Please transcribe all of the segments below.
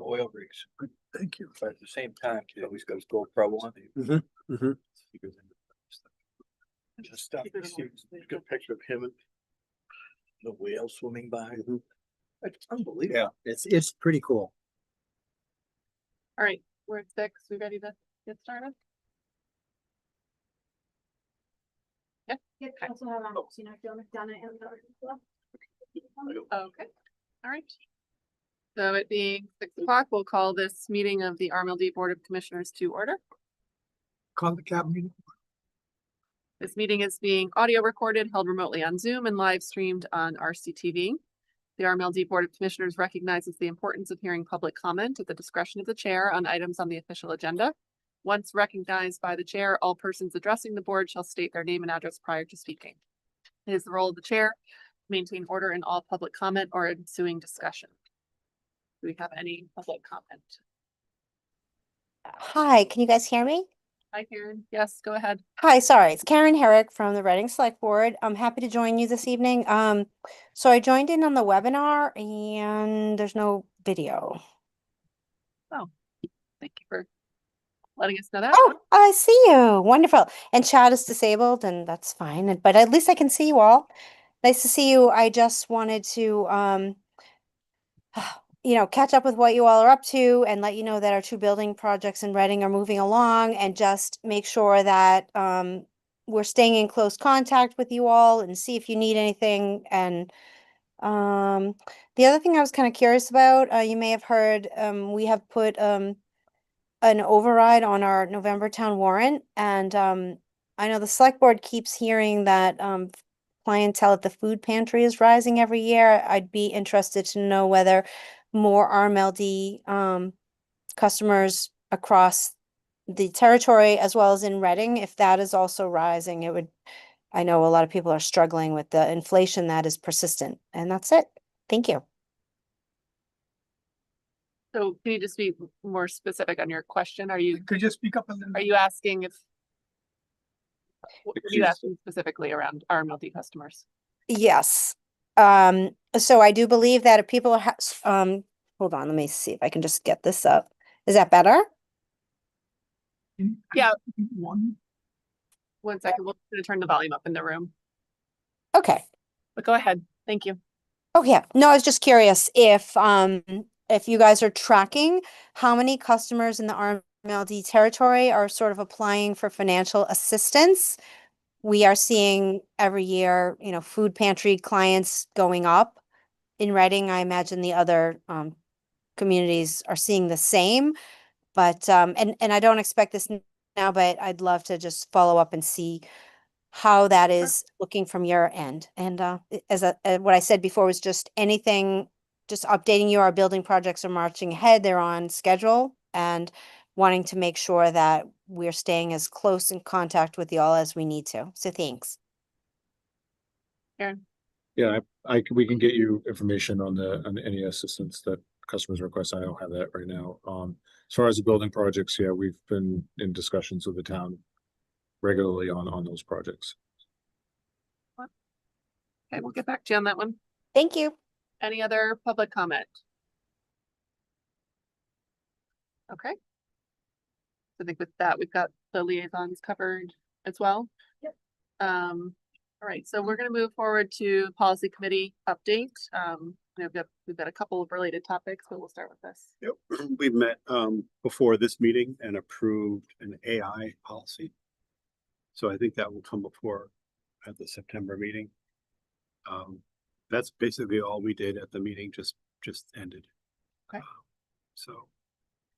oil rigs. Thank you. But at the same time, you always got his GoPro on. Just stuff. You see a good picture of him and the whale swimming by. It's unbelievable. Yeah, it's pretty cool. All right, we're at 6. We ready to get started? Yeah. Yep, Okay. also have Phil McDonough and Okay. All right. So it being 6 o'clock, we'll call this meeting of the RMLD Board of Commissioners to order. Call the cab meeting. This meeting is being audio recorded, held remotely on Zoom, and live streamed on RCTV. The RMLD Board of Commissioners recognizes the importance of hearing public comment at the discretion of the chair on items on the official agenda. Once recognized by the chair, all persons addressing the board shall state their name and address prior to speaking. It is the role of the chair to maintain order in all public comment or ensuing discussion. Do we have any public comment? Hi, can you guys hear me? Hi, Karen. Yes, go ahead. Hi, sorry, it's Karen Herrick from the Reading Select Board. I'm happy to join you this evening. So I joined in on the webinar and there's no video. Oh, thank you for letting us know that. Oh, I see you. Wonderful. And chat is disabled and that's fine, but at least I can see you all. Nice to see you. I just wanted to catch up with what you all are up to and let you know that our 2 building projects in Reading are moving along, and just make sure that we're staying in close contact with you all and see if you need anything. And the other thing I was kind of curious about, you may have heard, we have put an override on our November town warrant, and I know the select board keeps hearing that clientele at the food pantry is rising every year. I'd be interested to know whether more RMLD customers across the territory as well as in Reading, if that is also rising. I know a lot of people are struggling with the inflation that is persistent. And that's it. Thank you. So can you just be more specific on your question? Could you speak up a little? Are you asking are you asking specifically around RMLD customers? Yes. So I do believe that if people are, hold on, let me see if I can just get this up. Is that better? Yeah. 1 second. We're going to turn the volume up in the room. Okay. But go ahead. Thank you. Oh, yeah. No, I was just curious if you guys are tracking how many customers in the RMLD territory are sort of applying for financial assistance. We are seeing every year, food pantry clients going up in Reading. I imagine the other communities are seeing the same, but and I don't expect this now, but I'd love to just follow up and see how that is looking from your end. And what I said before was just updating you. Our building projects are marching ahead. They're on schedule, and wanting to make sure that we're staying as close in contact with y'all as we need to. So thanks. Aaron. Yeah, we can get you information on any assistance that customers request. I don't have that right now. As far as the building projects, yeah, we've been in discussions with the town regularly on those projects. Okay, we'll get back to you on that one. Thank you. Any other public comment? Okay. I think with that, we've got the liaisons covered as well. Yep. All right, so we're going to move forward to policy committee update. We've got a couple of related topics, but we'll start with this. Yep. We've met before this meeting and approved an AI policy. So I think that will come before at the September meeting. That's basically all we did at the meeting, just ended. Okay.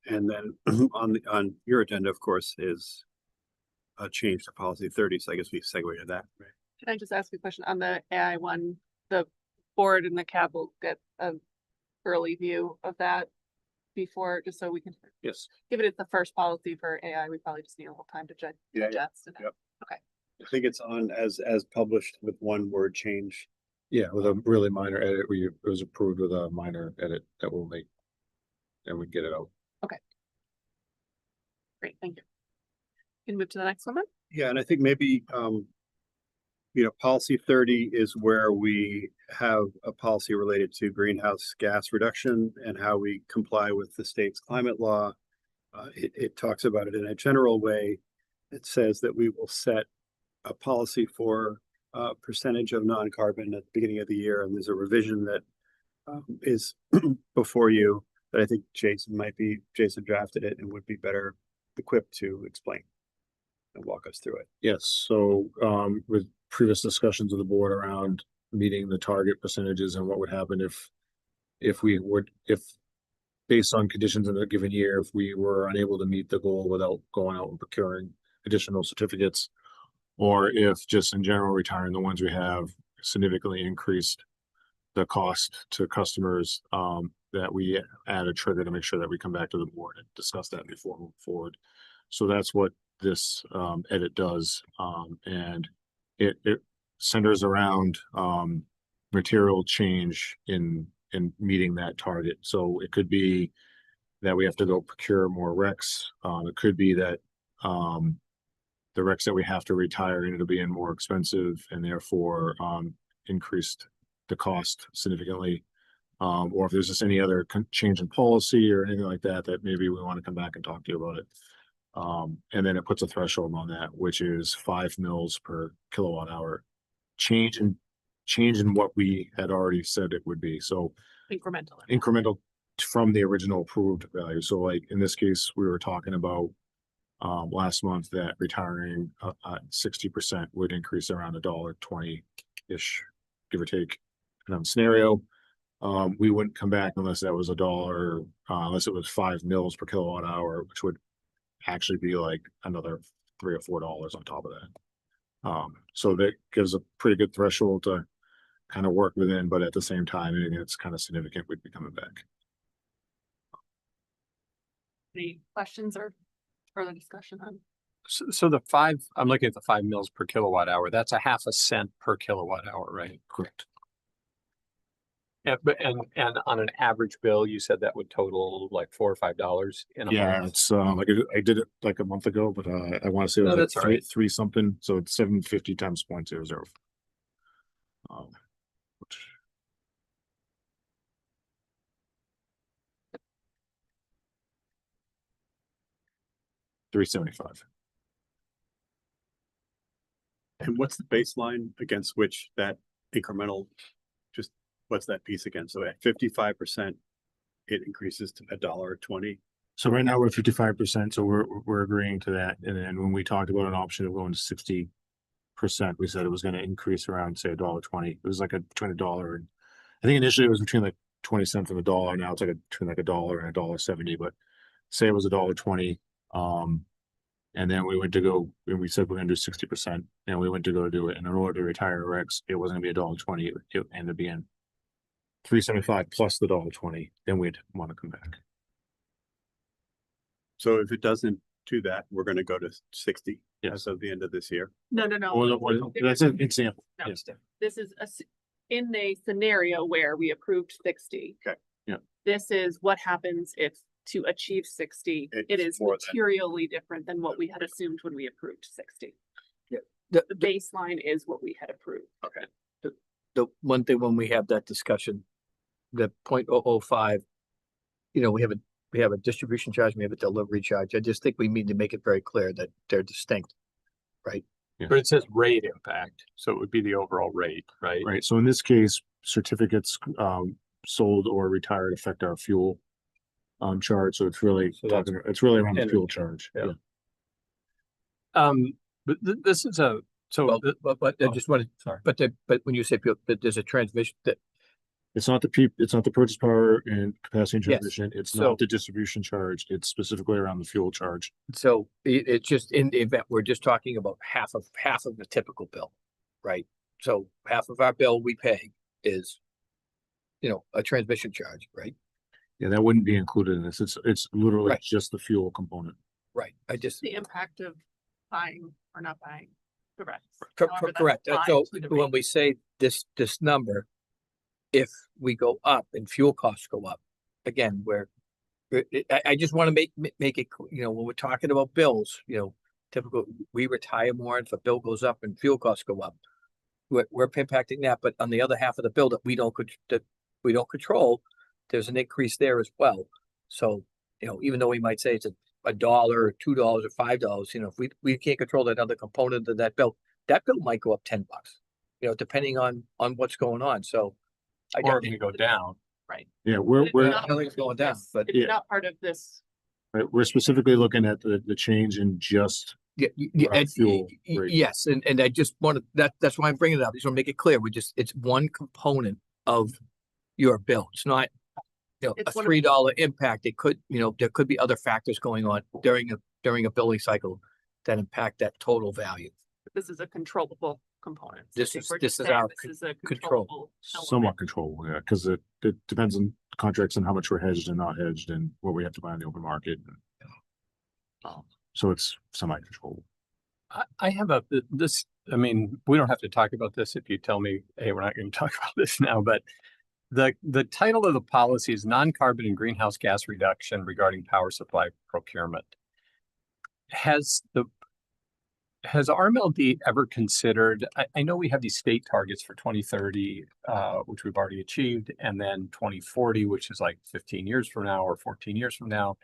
And then on your agenda, of course, is a change to policy 30. So I guess we segued to that. Right? Can I just ask a question on the AI one? The board and the cab will get an early view of that before, just so we can Yes. give it the first policy for AI. We probably just need a little time to digest. Yep. Okay. I think it's on as published with 1 word change. Yeah, with a really minor edit. It was approved with a minor edit that we'll make, and we get it out. Okay. Great, thank you. Can we move to the next one then? Yeah, and I think maybe policy 30 is where we have a policy related to greenhouse gas reduction and how we comply with the state's climate law. It talks about it in a general way. It says that we will set a policy for percentage of non-carbon at the beginning of the year, and there's a revision that is before you that I think Jason drafted it and would be better equipped to explain and walk us through it. Yes, so with previous discussions of the board around meeting the target percentages and what would happen if based on conditions in a given year, if we were unable to meet the goal without going out and procuring additional certificates, or if just in general retiring the ones we have significantly increased the cost to customers, that we add a trigger to make sure that we come back to the board and discuss that before moving forward. So that's what this edit does, and it centers around material change in meeting that target. So it could be that we have to go procure more RECs. It could be that the RECs that we have to retire ended up being more expensive and therefore increased the cost significantly. Or if there's just any other change in policy or anything like that, that maybe we want to come back and talk to you about it. And then it puts a threshold on that, which is 5 mils per kilowatt hour change in what we had already said it would be. So incremental from the original approved value. So like in this case, we were talking about last month that retiring 60% would increase around $1.20-ish, give or take, scenario. We wouldn't come back unless that was $1, unless it was 5 mils per kilowatt hour, which would actually be like another $3 or $4 on top of that. So that gives a pretty good threshold to kind of work within, but at the same time, anything that's kind of significant would be coming back. Any questions or further discussion on? So I'm looking at the 5 mils per kilowatt hour. That's a half a cent per kilowatt hour, right? Correct. And on an average bill, you said that would total like $4 or $5 in a Yeah, month. it's like I did it like a month ago, but I want to say it was No, like that's all right. three something. So it's 750 times 0.00. Which 375. And what's the baseline against which that incremental, just what's that piece again? So at 55%, it increases to $1.20. So right now we're 55%, so we're agreeing to that. And then when we talked about an option of going to 60%, we said it was going to increase around, say, $1.20. It was like between $1 and I think initially it was between like 20 cents and $1. Now it's like between like $1 and $1.70. But say it was $1.20. And then we went to go and we said we're going to do 60%, and we went to go do it. And in order to retire RECs, it wasn't going to be $1.20. It ended up being $3.75 plus the $1.20. Then we'd want to come back. So if it doesn't do that, we're going to go to 60 Yes. as of the end of this year. No. Well, that's an example. No. Yes. This is in a scenario where we approved 60. Okay. Yeah. This is what happens if to achieve 60, it It's is more than- materially different than what we had assumed when we approved 60. Yeah. The baseline is what we had approved. Okay. The one thing when we have that discussion, the 0.005, we have a distribution charge, we have a delivery charge. I just think we need to make it very clear that they're distinct, right? But it says rate impact, so it would be the overall rate, right? Right. So in this case, certificates sold or retired affect our fuel charge. So it's really So that's it's really around the energy. fuel charge. Yeah. Yeah. But this is a But I oh, just wanted, sorry. but when you say fuel, that there's a transmission that, It's not the purchase power and capacity and Yes. transmission. It's So- not the distribution charge. It's specifically around the fuel charge. so it's just in the event, we're just talking about half of the typical bill, right? So half of our bill we pay is, a transmission charge, right? Yeah, that wouldn't be included in this. It's literally Right. just the fuel component. Right, I just, The impact of buying or not buying. Correct. correct. So when we say this number, if we go up and fuel costs go up, again, I just want to make it, when we're talking about bills, typical, we retire more, and if a bill goes up and fuel costs go up, we're impacting that, but on the other half of the bill that we don't control, there's an increase there as well. So, even though we might say it's a dollar or $2 or $5, if we can't control that other component of that bill might go up $10, depending on what's going on. So. Or it may go down. Right. Yeah, But we're, it's we're, not I don't think it's going down, this- but It's Yeah. not part of this. right, we're specifically looking at the change in just, yeah, fuel rate. yes, and I just wanted, that's why I'm bringing it up. Just want to make it clear. It's one component of your bill. It's not, a It's one of- $3 impact. It could, there could be other factors going on during a billing cycle that impact that total value. This is a controllable component. So I This think is- we're this just is saying our this is a control. controllable somewhat element. controllable, yeah, because it depends on contracts and how much we're hedged and not hedged and what we have to buy on the open market. So it's semi-controllable. I have I mean, we don't have to talk about this if you tell me, hey, we're not going to talk about this now, but the title of the policy is non-carbon and greenhouse gas reduction regarding power supply procurement. Has RMLD ever considered, I know we have these state targets for 2030, which we've already achieved, and then 2040, which is like 15 years from now or 14 years from now.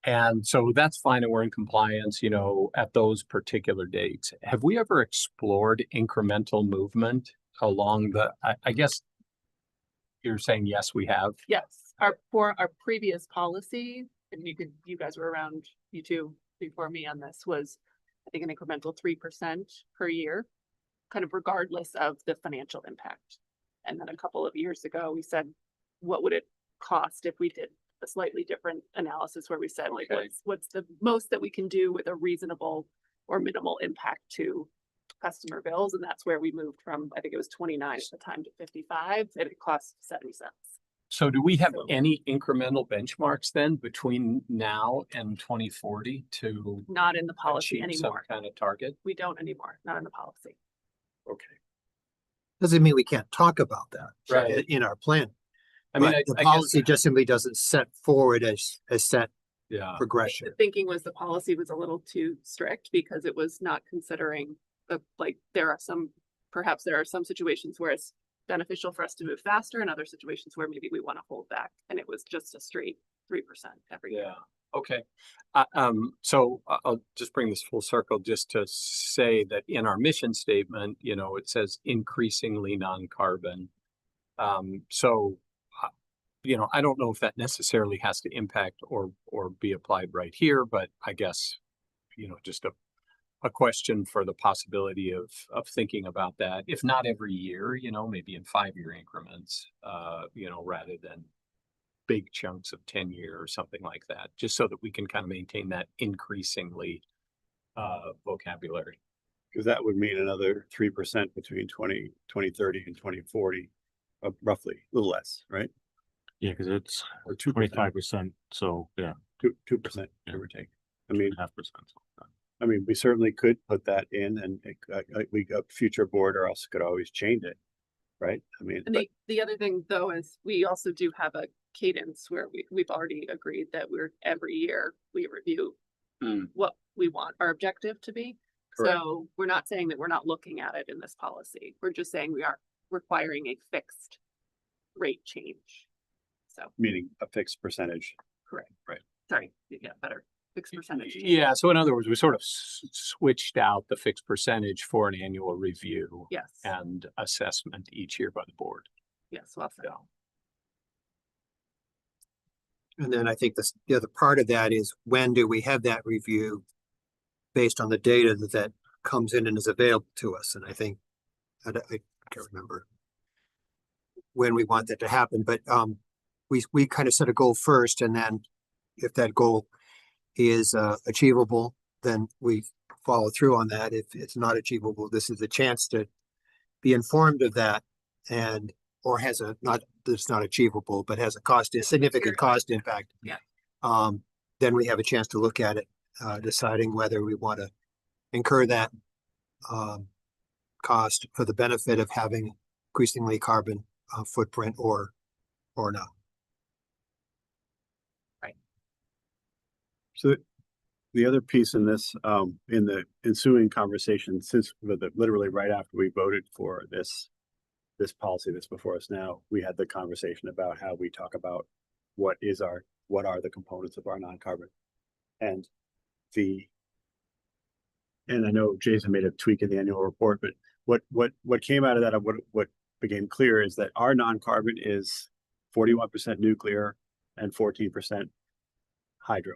And so that's fine, and we're in compliance, at those particular dates. Have we ever explored incremental movement along I guess you're saying, yes, we have. Yes, for our previous policy, and you guys were around, you two before me on this, was I think an incremental 3% per year, kind of regardless of the financial impact. And then a couple of years ago, we said, what would it cost if we did a slightly different analysis where we said, like, Okay. what's the most that we can do with a reasonable or minimal impact to customer bills? And that's where we moved from, I think it was 29 at the time, to 55, and it cost 70 cents. So do we have So- any incremental benchmarks then between now and 2040 to Not in the policy achieve some anymore. kind of target? We don't anymore, not in the policy. Okay. Doesn't mean we can't talk about that. Right. In our plan. I mean, But the I guess, policy just simply doesn't set forward as set yeah, progression. The thinking was the policy was a little too strict because it was not considering perhaps there are some situations where it's beneficial for us to move faster and other situations where maybe we want to hold back. And it was just a straight 3% every year. yeah, okay. So I'll just bring this full circle just to say that in our mission statement, it says increasingly non-carbon. So I don't know if that necessarily has to impact or be applied right here, but I guess, just a question for the possibility of thinking about that, if not every year, maybe in 5-year increments, rather than big chunks of 10-year or something like that, just so that we can kind of maintain that increasingly vocabulary. Because that would mean another 3% between 2030 and 2040, roughly, a little less, right? Yeah, because it's Or 2%. 25%, so yeah, 2%, give or take. I mean, 2.5%. we certainly could put that in and we got future board or else could always change it, right? And the other thing though, is we also do have a cadence where we've already agreed that every year we review what we want our objective to be. Correct. So we're not saying that we're not looking at it in this policy. We're just saying we are requiring a fixed rate change. So, meaning a fixed percentage. correct. Right. Sorry, yeah, better. Fixed percentage. change. Yeah, so in other words, we sort of switched out the fixed percentage for an annual review Yes, and assessment each year by the board. yes, well said. And then I think the other part of that is when do we have that review based on the data that comes in and is available to us? And I think, I can't remember when we want that to happen, but we kind of set a goal first, and then if that goal is achievable, then we follow through on that. If it's not achievable, this is a chance to be informed of that and or has that's not achievable, but has a significant cost impact. Yeah. Then we have a chance to look at it, deciding whether we want to incur that cost for the benefit of having increasingly carbon footprint or not. So the other piece in this, in the ensuing conversation, since literally right after we voted for this policy that's before us now, we had the conversation about how we talk about what are the components of our non-carbon. And I know Jason made a tweak in the annual report, but what came out of that, what became clear is that our non-carbon is 41% nuclear and 14% hydro,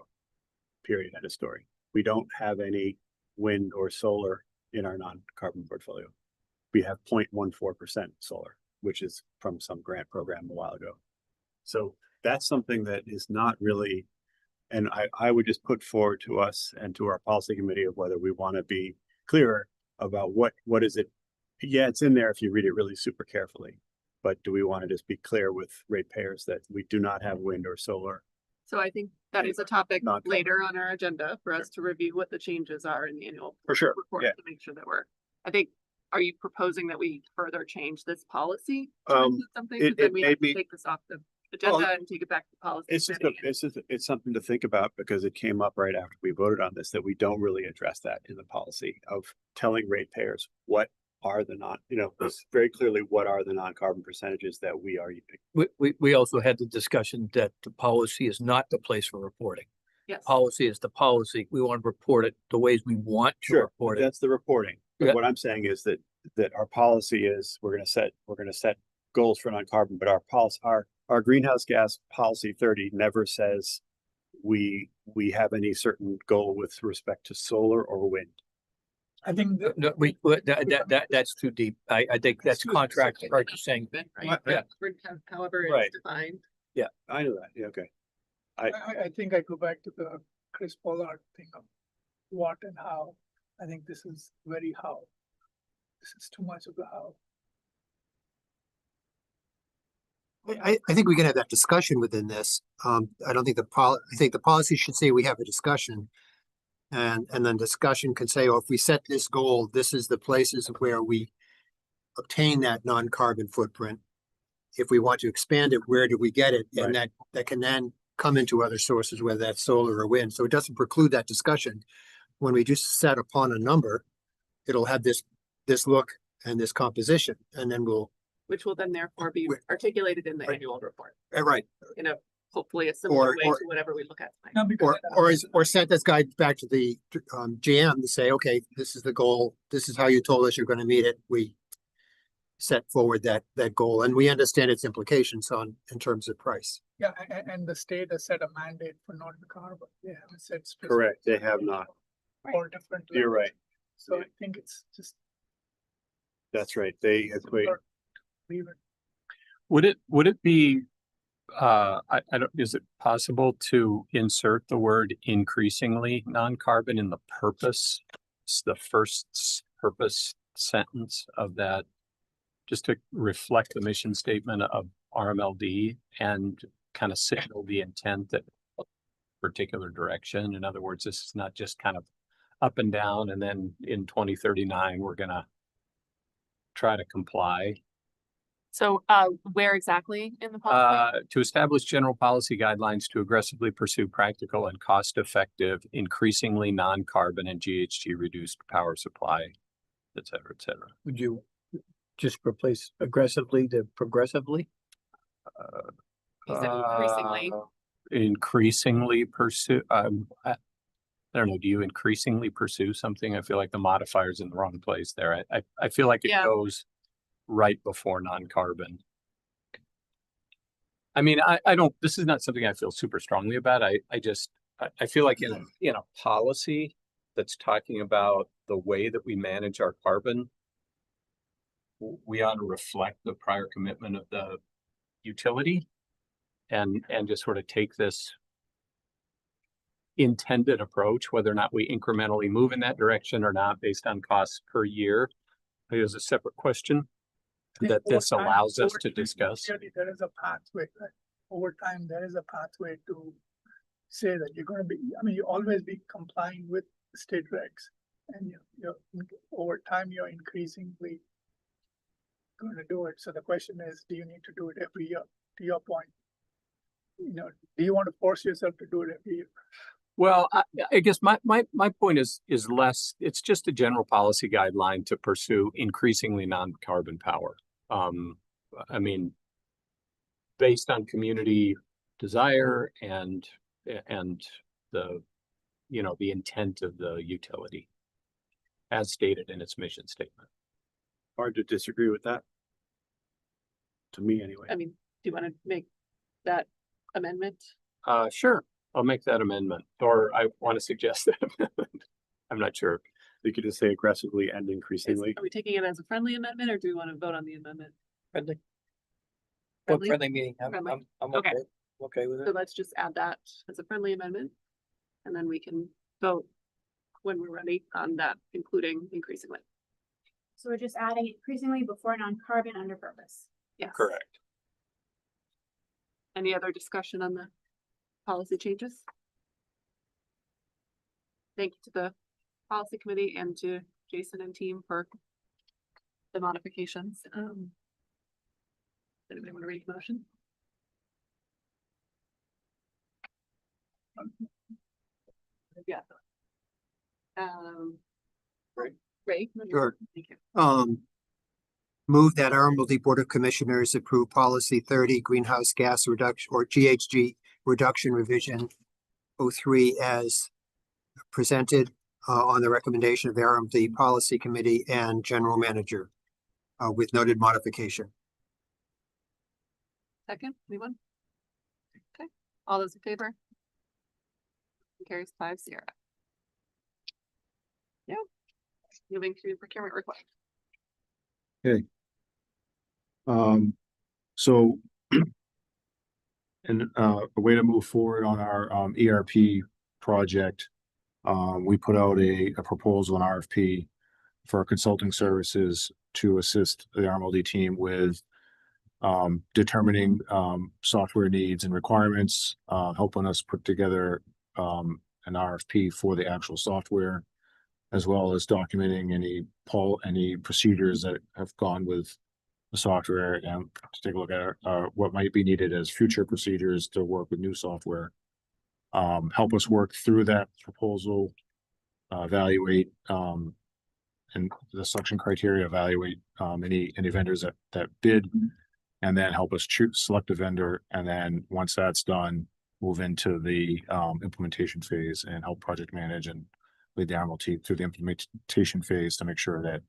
period, end of story. We don't have any wind or solar in our non-carbon portfolio. We have 0.14% solar, which is from some grant program a while ago. So that's something that is not really, and I would just put forward to us and to our policy committee of whether we want to be clearer about what is it. Yeah, it's in there if you read it really super carefully, but do we want to just be clear with ratepayers that we do not have wind or solar? So I think that is a topic Not- later on our agenda for us to review what the changes are in the annual For sure, report yeah. to make sure that I think, are you proposing that we further change this policy? to Um, include something? it- 'Cause then it we may have to be- take this off the agenda and take it back to policy. It's something to think about because it came up right after we voted on this, that we don't really address that in the policy of telling ratepayers what are the it's very clearly what are the non-carbon percentages that we are using. We also had the discussion that the policy is not the place for reporting. Yes. Policy is the policy. We want to report it the ways we want to Sure, report it. that's the reporting. But Yeah. what I'm saying is that our policy is, we're gonna set goals for non-carbon, but our policy, our greenhouse gas policy 30 never says we have any certain goal with respect to solar or wind. I think that No, that's too deep. I think that's contract purchasing. Right? Yeah. However Right. it's defined. I know that, yeah, okay. I think I go back to the Chris Pollard thing of what and how. I think this is very how. This is too much of the how. I think we can have that discussion within this. I don't think I think the policy should say we have a discussion. And then discussion can say, oh, if we set this goal, this is the places where we obtain that non-carbon footprint. If we want to expand it, where do we get it? And that can then come into other sources, whether that's solar or wind. So it doesn't preclude that discussion. When we just set upon a number, it'll have this look and this composition, and then Which will then therefore be articulated in the Right. annual report right. in a hopefully a similar way or- to whatever we look at tonight. No, because Or send this guide back to the GM to say, okay, this is the goal. This is how you told us you're going to meet it. We set forward that goal, and we understand its implications in terms of price. yeah, and the state has set a mandate for non-carbon. They haven't set. specific Correct, they have not. For different. You're levels. right, So I think it's just. that's right. Leave it. Would it be, I don't, is it possible to insert the word increasingly non-carbon in the purpose? It's the purpose sentence of that, just to reflect the mission statement of RMLD and kind of signal the intent that particular direction. In other words, this is not just kind of up and down, and then in 2039, we're gonna try to comply. So where exactly in the policy? To establish general policy guidelines to aggressively pursue practical and cost-effective, increasingly non-carbon and GHG reduced power supply, et cetera, et cetera. Would you just replace aggressively to progressively? He said increasingly. Increasingly pursue, I don't know, do you increasingly pursue something? I feel like the modifier's in the wrong place there. I feel like it Yeah. goes right before non-carbon. I mean, I don't, this is not something I feel super strongly about. I feel like in a policy that's talking about the way that we manage our carbon, we ought to reflect the prior commitment of the utility and just sort of take this intended approach, whether or not we incrementally move in that direction or not based on costs per year. Is a separate question that this Over time- allows us over to time, discuss. clearly there is a pathway, right? Over time, there is a pathway to say that you're gonna be, I mean, you always be complying with state regs. And over time, you're increasingly gonna do it. So the question is, do you need to do it every year? To your point, do you want to force yourself to do it every year? Well, I guess my point is less, it's just a general policy guideline to pursue increasingly non-carbon power. I mean, based on community desire and the, you know, the intent of the utility as stated in its mission statement. Hard to disagree with that. To me, anyway. I mean, do you want to make that amendment? Sure, I'll make that amendment, or I want to suggest that amendment. I'm not sure. You could just say aggressively and increasingly. Are we taking it as a friendly amendment or do we want to vote on the amendment? Friendly. Friendly? Friendly meeting. Friendly. I'm Okay. okay with So it. let's just add that as a friendly amendment. And then we can vote when we're ready on that, including increasingly. So we're just adding increasingly before non-carbon under purpose. Yes. Correct. Any other discussion on the policy changes? Thank you to the policy committee and to Jason and team for the modifications. Anybody want to read the motion? Yeah. Ray. Sure. Thank you. Move that RMLD Board of Commissioners approve policy 30 greenhouse gas reduction or GHG reduction revision 03 as presented on the recommendation of the RMLD Policy Committee and General Manager with noted modification. Second, anyone? Okay, all those in favor? Carries 5-0. Yeah. Moving to procurement request. Okay. So and a way to move forward on our ERP project, we put out a proposal, an RFP for consulting services to assist the RMLD team with determining software needs and requirements, helping us put together an RFP for the actual software, as well as documenting any procedures that have gone with the software, and to take a look at what might be needed as future procedures to work with new software. Help us work through that proposal, evaluate and the selection criteria, evaluate any vendors that bid, and then help us select a vendor. And then once that's done, move into the implementation phase and help project manage and lead the RMLD through the implementation phase to make sure that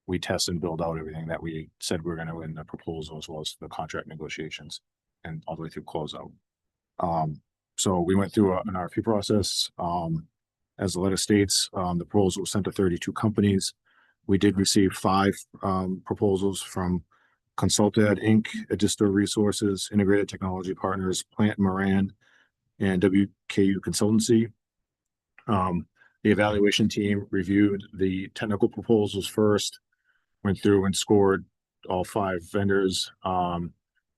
we test and build out everything that we said we were going to in the proposal, as well as the contract negotiations and all the way through closeout. So we went through an RFP process. As the letter states, the proposal was sent to 32 companies. We did receive 5 proposals from Consultad Inc., Adisto Resources, Integrated Technology Partners, Plant Moran, and WKU Consultancy. The evaluation team reviewed the technical proposals first, went through and scored all 5 vendors. And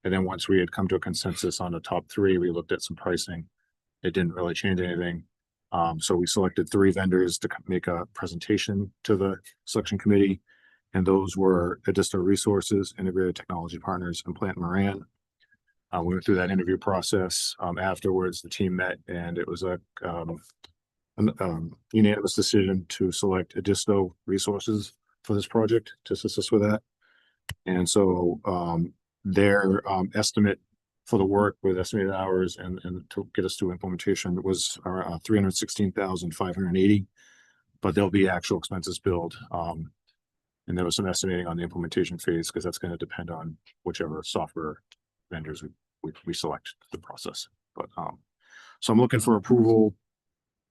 then once we had come to a consensus on the top 3, we looked at some pricing. It didn't really change anything. So we selected 3 vendors to make a presentation to the selection committee. And those were Adisto Resources, Integrated Technology Partners, and Plant Moran. We went through that interview process. Afterwards, the team met, and it was a unanimous decision to select Adisto Resources for this project to assist us with that. And so their estimate for the work with estimated hours and to get us to implementation was around $316,580, but there'll be actual expenses billed. And there was some estimating on the implementation phase, because that's going to depend on whichever software vendors we select the process. But so I'm looking for approval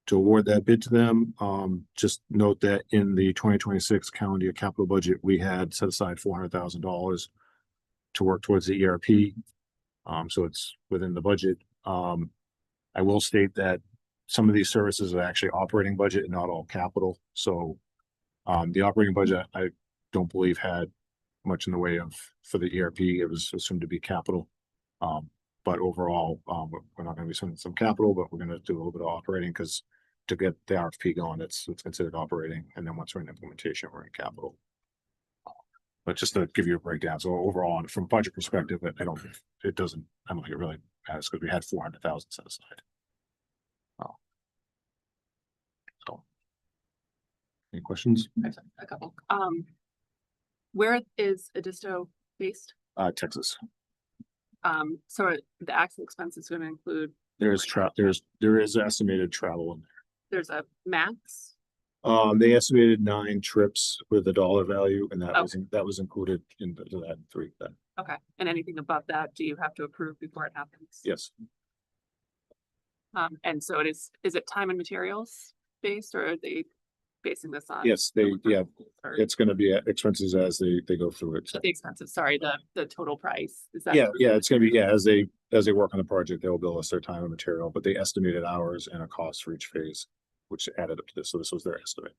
to award that bid to them. Just note that in the 2026 calendar year capital budget, we had set aside $400,000 to work towards the ERP. So it's within the budget. I will state that some of these services are actually operating budget and not all capital. So the operating budget, I don't believe had much in the way of, for the ERP, it was assumed to be capital. But overall, we're not going to be spending some capital, but we're going to do a little bit of operating, because to get the RFP going, it's considered operating. And then once we're in implementation, we're in capital. But just to give you a breakdown, so overall, from budget perspective, I don't think it really matters, because we had $400,000 set aside. Any questions? There's a couple. Where is Edisto based? Texas. So the actual expense is gonna include, There is estimated travel in there's a max. there. They estimated 9 trips with a dollar value, and that Okay. was included in that 3. Okay, and anything above that, do you have to approve before it happens? Yes. And so is it time and materials based, or are they basing this on? Yes, Or it's gonna be expenses as they go through it. the expensive, sorry, the total price, is that? Yeah, it's gonna be, as they work on the project, they'll bill us their time and material, but they estimated hours and a cost for each phase, which added up to this, so this was their estimate.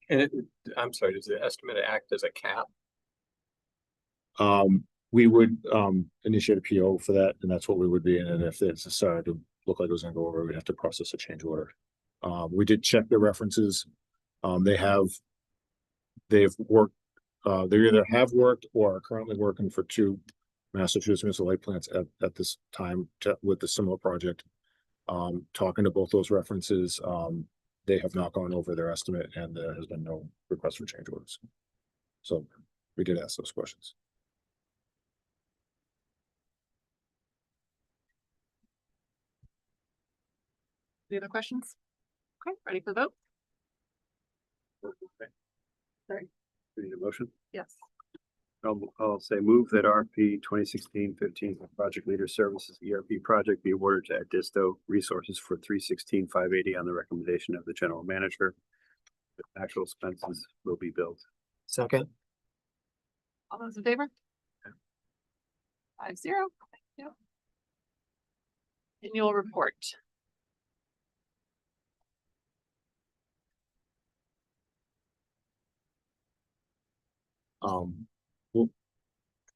And I'm sorry, does the estimate act as a cap? We would initiate a PO for that, and that's what we would be in, and if it's decided to look like it was gonna go over, we'd have to process a change order. We did check the references. They've worked, they either have worked or are currently working for 2 Massachusetts municipal light plants at this time with the similar project. Talking to both those references, they have not gone over their estimate, and there has been no request for change orders. So we did ask those questions. Any other questions? Okay, ready for the vote? Sorry, We need a motion. yes. I'll say move that RP 2016-15 Project Leader Services ERP project be awarded to Edisto Resources for $316,580 on the recommendation of the general manager. The actual expenses will be billed. Second, All those in favor? 5-0. Thank you. Annual report. Well,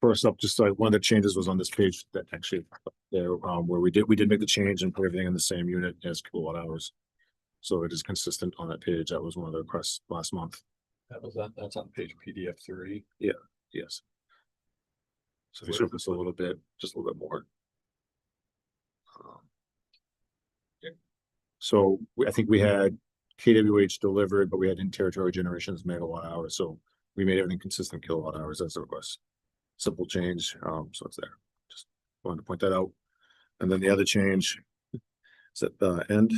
first up, just like one of the changes was on this page that actually there, where we did make the change and put everything in the same unit as kilowatt hours. So it is consistent on that page. That was one of the requests last month. That's on page PDF 3. Yes. So if you surface a little bit, just a little bit more. So I think we had KWH delivered, but we had in-territory generations megawatt hours, so we made everything consistent kilowatt hours as a request. Simple change, so it's there. Just wanted to point that out. And then the other change is at the end.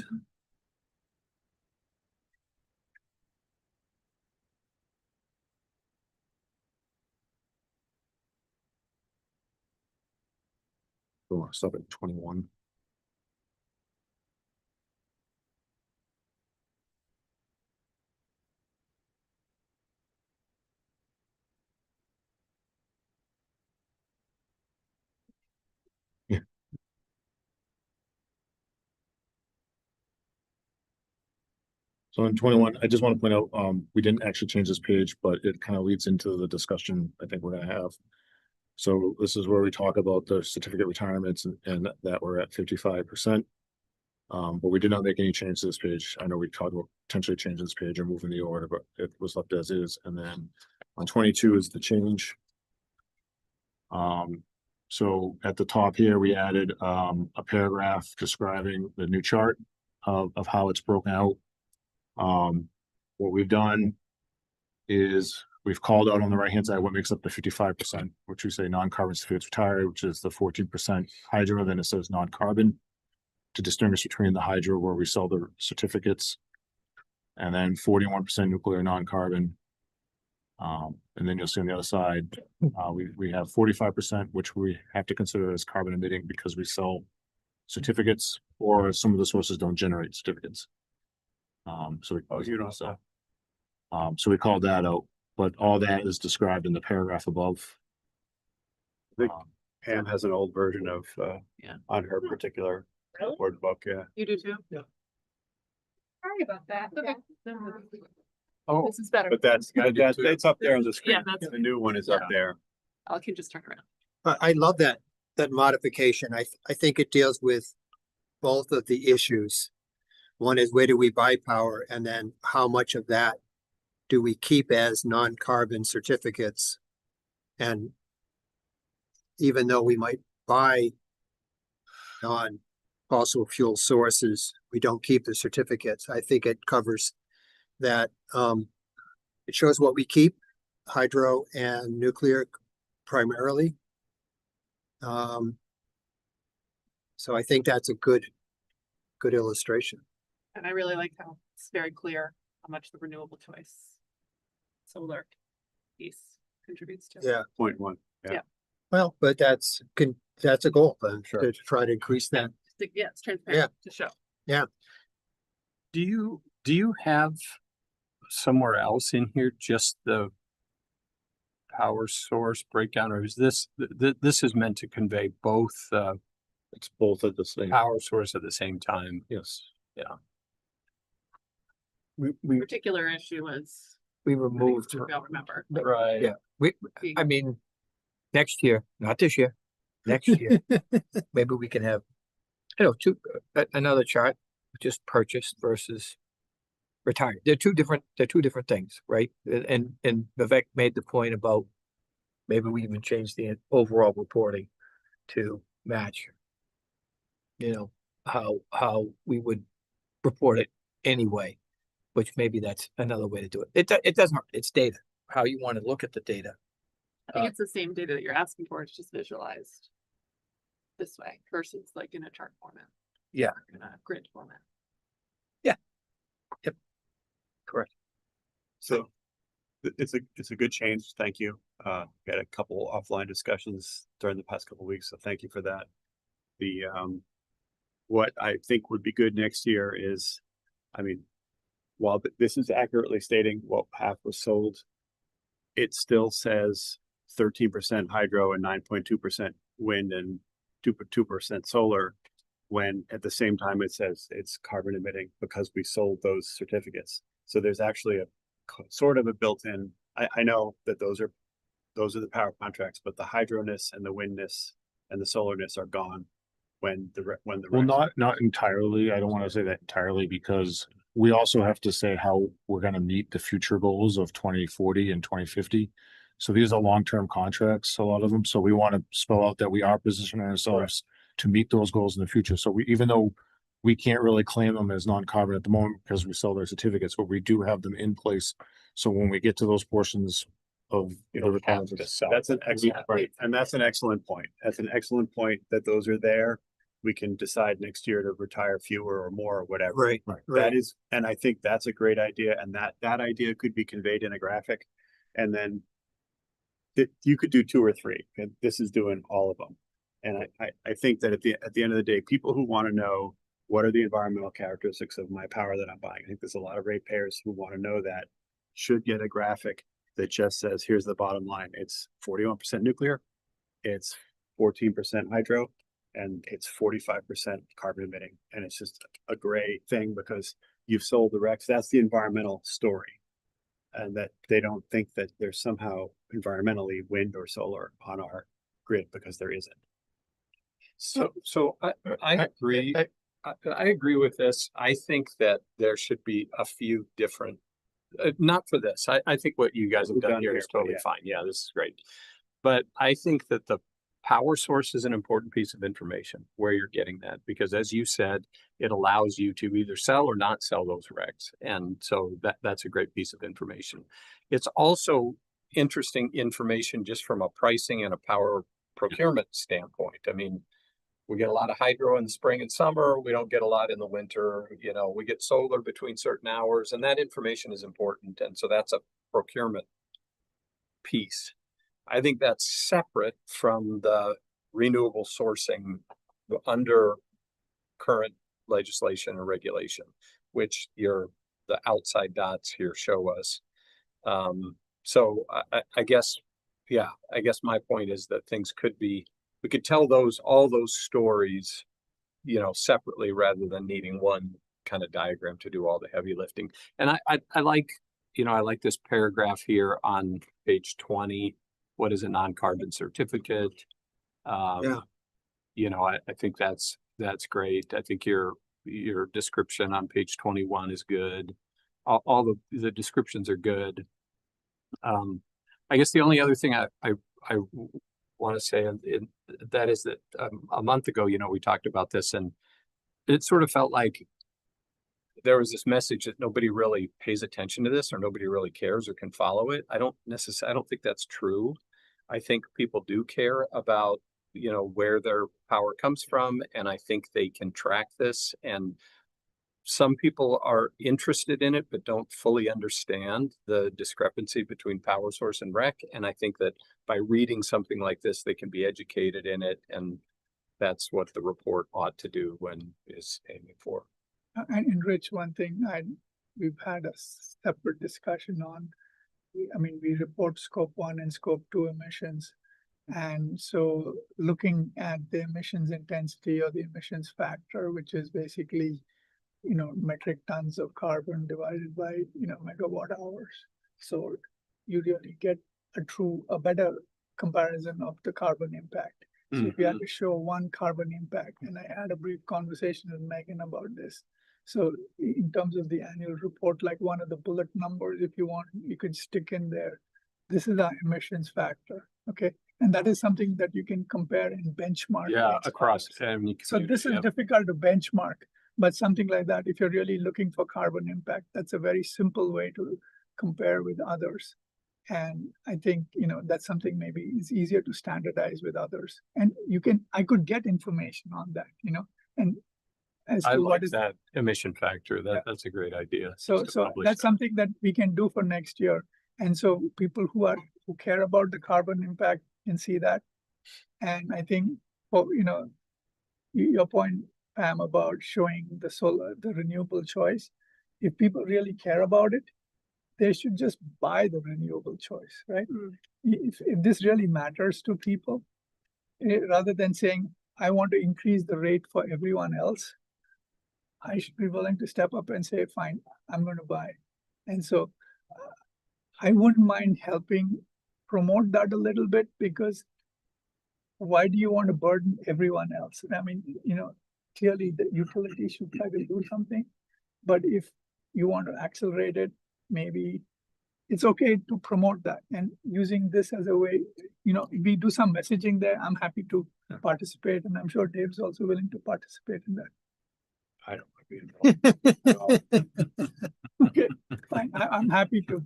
Oh, stop at 21. So in 21, I just want to point out, we didn't actually change this page, but it kind of leads into the discussion I think we're gonna have. So this is where we talk about the certificate retirements and that we're at 55%. But we did not make any change to this page. I know we talked about potentially changing this page or moving the order, but it was left as is. And then on 22 is the change. So at the top here, we added a paragraph describing the new chart of how it's broken out. What we've done is we've called out on the right-hand side what makes up the 55%, which we say non-carbon certificates retired, which is the 14% hydro, then it says non-carbon to distinguish between the hydro where we sell the certificates, and then 41% nuclear non-carbon. And then you'll see on the other side, we have 45%, which we have to consider as carbon emitting because we sell certificates, or some of the sources don't generate certificates. So we called that out, but all that is described in the paragraph above. I think Pam has an old version of, Yeah. on her particular word book, yeah. You do too? Yeah. Sorry about that. Okay. Oh, This is better. But it's up there on the screen. Yeah, that's- The new one is up there. I can just turn around. I love that modification. I think it deals with both of the issues. One is where do we buy power, and then how much of that do we keep as non-carbon certificates? And even though we might buy non-fossil fuel sources, we don't keep the certificates. I think it covers that, it shows what we keep, hydro and nuclear primarily. So I think that's a good illustration. And I really like how it's very clear how much the renewable choice solar piece contributes to. Yeah. 0.1. Well, but that's a goal then, Sure. to try to increase that. Yeah, it's transparent to show. Do you have somewhere else in here just the power source breakdown, or is this is meant to convey both It's both at the same. power source at the same time? Yes. We Particular issue was, we I think removed, we all remember. like, Right. yeah, we, the- I mean, next year, not this year, next year, maybe we can have, another chart, just purchased versus retired. They're two different things, right? And Vivek made the point about maybe we even change the overall reporting to match, how we would report it anyway, which maybe that's another way to do it. It doesn't hurt. It's data, how you want to look at the data. I think it's the same data that you're asking for, it's just visualized this way versus like in a chart format. Yeah. or in a grid format. Correct. So it's a good change. Thank you. We had a couple offline discussions during the past couple of weeks, so thank you for that. The what I think would be good next year is, I mean, while this is accurately stating what half was sold, it still says 13% hydro and 9.2% wind and 2% solar, when at the same time it says it's carbon emitting because we sold those certificates. So there's actually a sort of a built-in, I know that those are the power contracts, but the hydroness and the windness and the solarness are gone when the Well, not entirely. I don't want to say that entirely, because we also have to say how we're going to meet the future goals of 2040 and 2050. So these are long-term contracts, a lot of them. So we want to spell out that we are positioning ourselves to meet those goals in the future. So even though we can't really claim them as non-carbon at the moment because we sell their certificates, but we do have them in place. So when we get to those portions of You the don't have requirements, to sell. That's an excellent, right. and that's an excellent point. That's an excellent point that those are there. We can decide next year to retire fewer or more or whatever. Right, Right. right. That is, and I think that's a great idea, and that idea could be conveyed in a graphic. And then you could do 2 or 3, and this is doing all of them. And I think that at the end of the day, people who want to know what are the environmental characteristics of my power that I'm buying, I think there's a lot of ratepayers who want to know that, should get a graphic that just says, here's the bottom line. It's 41% nuclear, it's 14% hydro, and it's 45% carbon emitting. And it's just a gray thing because you've sold the RECs. That's the environmental story. And that they don't think that there's somehow environmentally wind or solar on our grid, because there isn't. So I agree. I agree with this. I think that there should be a few different, not for this. I think what you guys have We've done done here here, is but totally yeah. fine. Yeah, this is great. But I think that the power source is an important piece of information, where you're getting that, because as you said, it allows you to either sell or not sell those RECs. And so that's a great piece of information. It's also interesting information just from a pricing and a power procurement standpoint. I mean, we get a lot of hydro in the spring and summer. We don't get a lot in the winter. We get solar between certain hours, and that information is important. And so that's a procurement piece. I think that's separate from the renewable sourcing under current legislation or regulation, which the outside dots here show us. So I guess my point is that things we could tell all those stories, separately, rather than needing one kind of diagram to do all the heavy lifting. And I like this paragraph here on page 20. What is a non-carbon certificate? Yeah. I think that's great. I think your description on page 21 is good. All the descriptions are good. I guess the only other thing I want to say, that is that a month ago, we talked about this, and it sort of felt like there was this message that nobody really pays attention to this or nobody really cares or can follow it. I don't think that's true. I think people do care about, you know, where their power comes from, and I think they can track this, and some people are interested in it but don't fully understand the discrepancy between power source and rec. And I think that by reading something like this, they can be educated in it, and that's what the report ought to do when is aiming for. And enrich one thing, we've had a separate discussion on, we report scope 1 and scope 2 emissions. And so looking at the emissions intensity or the emissions factor, which is basically, metric tons of carbon divided by, megawatt hours. So you really get a better comparison of the carbon impact. So if you had to show one carbon impact, and I had a brief conversation with Megan about this. So in terms of the annual report, like one of the bullet numbers, if you want, you could stick in there. This is our emissions factor, okay? And that is something that you can compare and benchmark. Yeah, against across. others. So this is difficult to benchmark, but something like that, if you're really looking for carbon impact, that's a very simple way to compare with others. And I think, that's something maybe is easier to standardize with others. And I could get information on that, and as I to like what is that emission factor. That's a great idea. so just to publish that's that. something that we can do for next year. And so people who care about the carbon impact can see that. And I think, your point, Pam, about showing the renewable choice, if people really care about it, they should just buy the renewable choice, right? If this really matters to people, rather than saying, I want to increase the rate for everyone else, I should be willing to step up and say, fine, I'm going to buy. And so I wouldn't mind helping promote that a little bit, because why do you want to burden everyone else? I mean, clearly the utility should try to do something, but if you want to accelerate it, maybe it's okay to promote that, and using this as a way, we do some messaging there. I'm happy to participate, and I'm sure Dave's also willing to participate in that. I don't want to be involved. at all. Okay, fine. I'm happy to.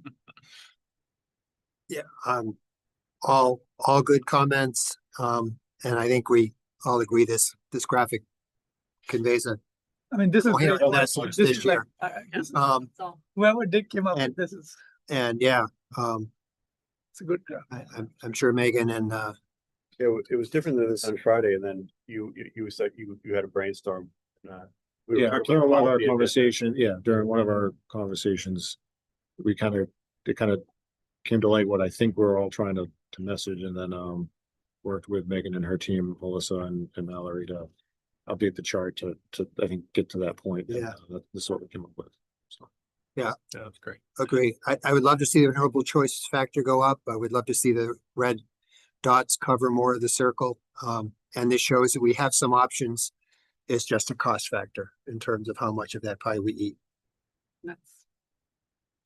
Yeah, all good comments. And I think we all agree this graphic conveys a This is coherent great. message This this is like, year. So whoever Dick came up And- with, this is, And yeah, it's a good graph. I'm sure Megan and It was different than this on Friday, and then you said you had a brainstorm. We were Yeah, talking during about one of our policy a bit. conversation, during one of our conversations, it kind of came to light what I think we're all trying to message, and then worked with Megan and her team, Melissa and Mallory, to update the chart to I think get to that point. And, Yeah. That's what we came up with. So Yeah, that's great. agree. I would love to see the renewable choice factor go up. I would love to see the red dots cover more of the circle. And this shows that we have some options. It's just a cost factor in terms of how much of that pie we eat. that's,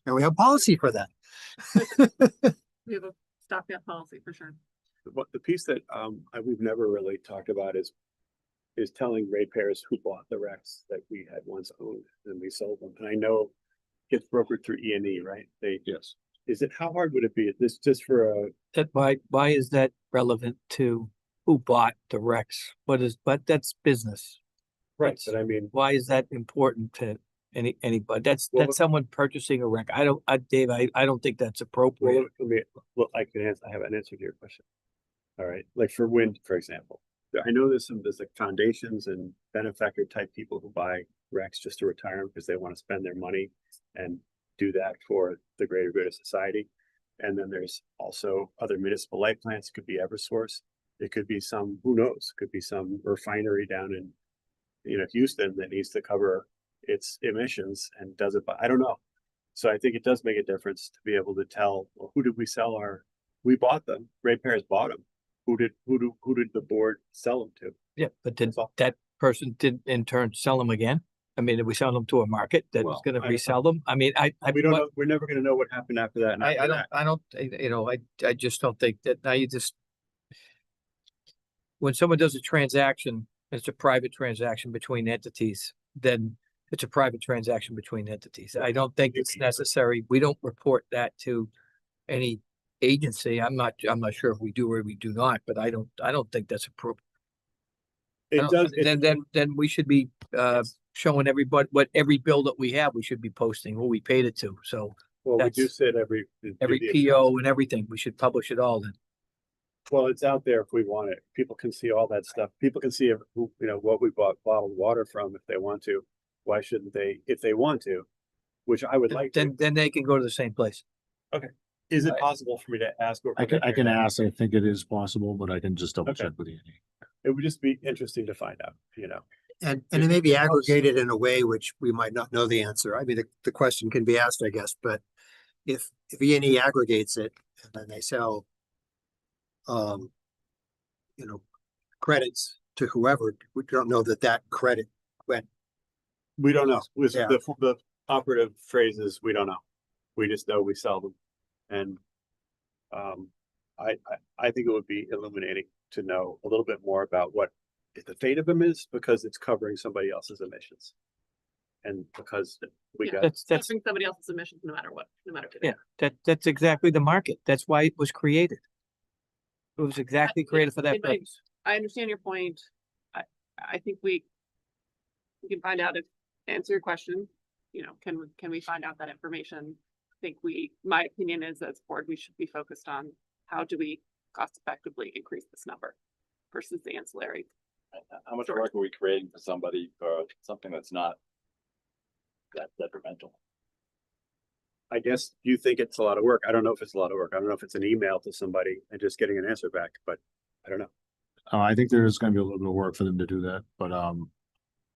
And we have policy for that. we have a stopgap policy for sure. What the piece that we've never really talked about is telling ratepayers who bought the RECs that we had once owned and we sold them. And I know it's brokered through E&E, right? yes. How hard would it be? Is this just for a, That why is that relevant to who bought the Rex? But that's business. right, That's- but I mean, Why is that important to anybody? That's Well, someone purchasing a Rec. Dave, I don't think that's well, appropriate. I have an answer to your question. All right, like for wind, for example, I know there's like foundations and benefactor type people who buy RECs just to retire them because they want to spend their money and do that for the greater good of society. And then there's also other municipal light plants. It could be Eversource. It could be some, who knows, could be some refinery down in, Houston that needs to cover its emissions and does it by, I don't know. So I think it does make a difference to be able to tell, well, who did we sell we bought them, ratepayers bought them. Who did the board sell them to? Yeah, but did That's all. that person did in turn sell them again? I mean, did we sell them to a market that was Well, going to I- resell them? I mean, We don't know, we're never gonna know what happened after that. and after that. I just don't think that now when someone does a transaction, it's a private transaction between entities, then it's a private transaction between entities. I don't think it's necessary. We don't report that to any agency. I'm not sure if we do or we do not, but I don't think that's appropriate. It does, Then we should be, showing everybody what every bill that we have, we should be posting who we paid it to. So well, we do that's- sit every the PO and everything, we should publish it all then. Well, it's out there if we want it. People can see all that stuff. People can see who, what we bought bottled water from if they want to. Why shouldn't they, if they want to, which I would like to. Then they can go to the same place. Is it possible for me to ask? or I can ask, I think it is possible, but I can just double Okay. check with Andy. It would just be interesting to find out, And it may be aggregated in a way which we might not know the answer. I mean, the question can be asked, I guess, but if E&E aggregates it and then they sell credits to whoever, we don't know that credit went. We don't know. Yeah. The operative phrase is, we don't know. We just know we sell them. And I think it would be illuminating to know a little bit more about what the fate of them is, because it's covering somebody else's emissions. And because we Yeah. got, That's Covering somebody else's emissions, no matter what, no matter. who they yeah, that's exactly the market. That's why it was created. It was exactly created for that it might- purpose. I understand your point. I think we can find out if, to answer your question, can we find out that information? I think my opinion is, as board, we should be focused on how do we cost effectively increase this number versus the ancillary. How much Sure. work are we creating for somebody for something that's not that detrimental? I guess you think it's a lot of work. I don't know if it's a lot of work. I don't know if it's an email to somebody and just getting an answer back, but I don't know. I think there's gonna be a little bit of work for them to do that, but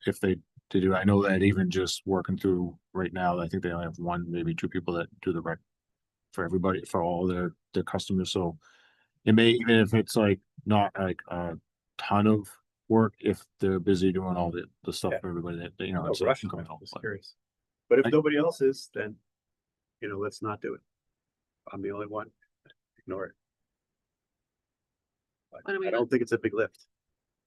if they do, I know that even just working through right now, I think they only have one, maybe two people that do the rec for everybody, for all their customers, so it may, even if it's like not like a ton of work, if they're busy doing all the stuff Yeah. for everybody that, No it's rush. incremental, Just but- curious. But if I- nobody else is, then, let's not do it. I'm the only one. Ignore it. But Why don't we I don't think it's a big lift.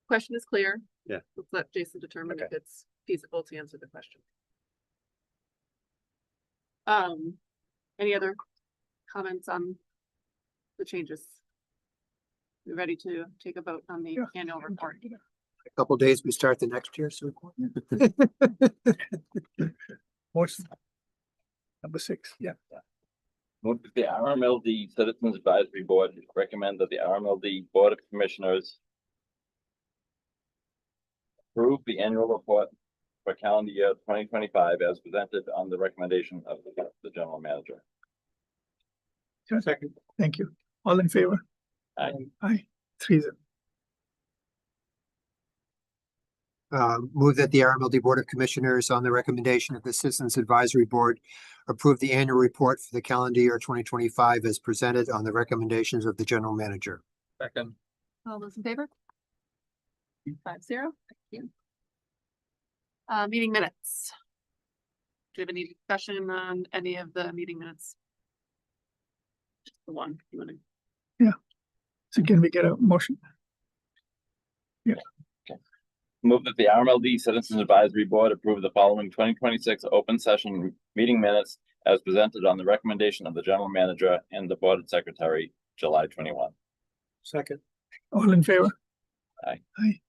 Question is clear. Yeah. Let's let Jason determine if Okay. it's feasible to answer the question. Any other comments on the changes? We ready to take a vote on the Yeah. annual report? A couple days, we start the next year's report. Motion. Number 6, yeah. Move that the RMLD Citizens Advisory Board recommend that the RMLD Board of Commissioners approve the annual report for calendar year 2025 as presented on the recommendation of the general manager. Second. Thank you. All in favor? Aye. Aye. 3-0. Move that the RMLD Board of Commissioners, on the recommendation of the Citizens Advisory Board, approve the annual report for the calendar year 2025 as presented on the recommendations of the general manager. Second. All those in favor? 5-0, thank you. Meeting minutes. Do you have any discussion on any of the meeting minutes? Just the one, you wanna? So can we get a motion? Move that the RMLD Citizens Advisory Board approve the following 2026 open session meeting minutes as presented on the recommendation of the general manager and the board secretary, July 21. Second. All in favor? Aye. Aye.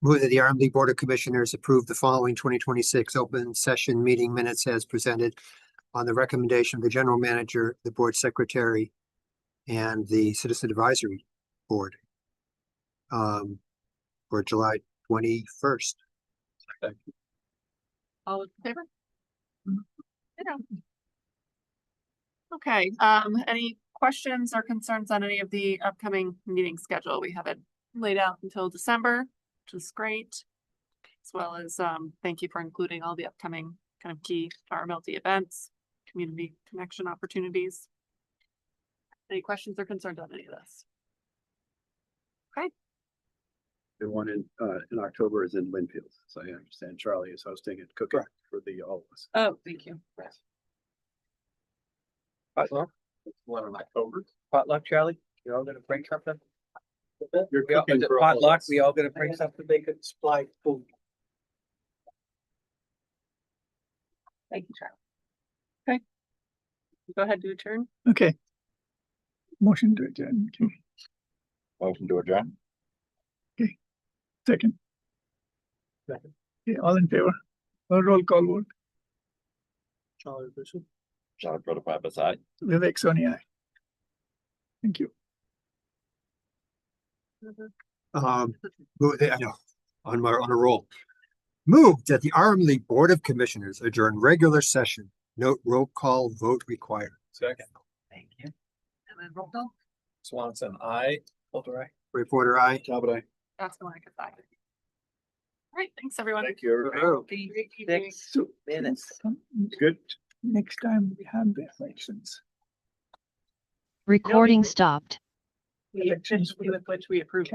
Move that the RMLD Board of Commissioners approve the following 2026 open session meeting minutes as presented on the recommendation of the general manager, the board secretary, and the Citizen Advisory Board. For July 21st. All in favor? Mhm. Yeah. Okay, any questions or concerns on any of the upcoming meeting schedule? We have it laid out until December, which is great. As well as, thank you for including all the upcoming kind of key RMLD events, community connection opportunities. Any questions or concerns on any of this? The one in October is in Winfield, so I understand Charlie is hosting it, cooking for all of us. Oh, thank you. Potluck? One in October. Potluck, Charlie? You're all gonna bring something? You're We all, cooking is it for all of potluck? us. We all gonna bring something they could supply food. Thank you, Charlie. Okay. Go ahead to adjourn. Okay. Motion to adjourn. Okay. Motion to adjourn. Second. Second. Okay, all in favor? Roll call vote. Charlie Bishop. Charlie Protopapas, aye. Vivek Soni, aye. Thank you. I know, on a roll. Move that the RMLD Board of Commissioners adjourn regular session. Note roll call vote required. Second. Thank you. And then roll call. Swanson, I. Holder, I. Reporter, aye. Talbot, aye. That's the one I could find. All right, thanks, everyone. Thank you, everybody. So, Minutes. Good. next time we have the elections. Recording stopped. Which we approved.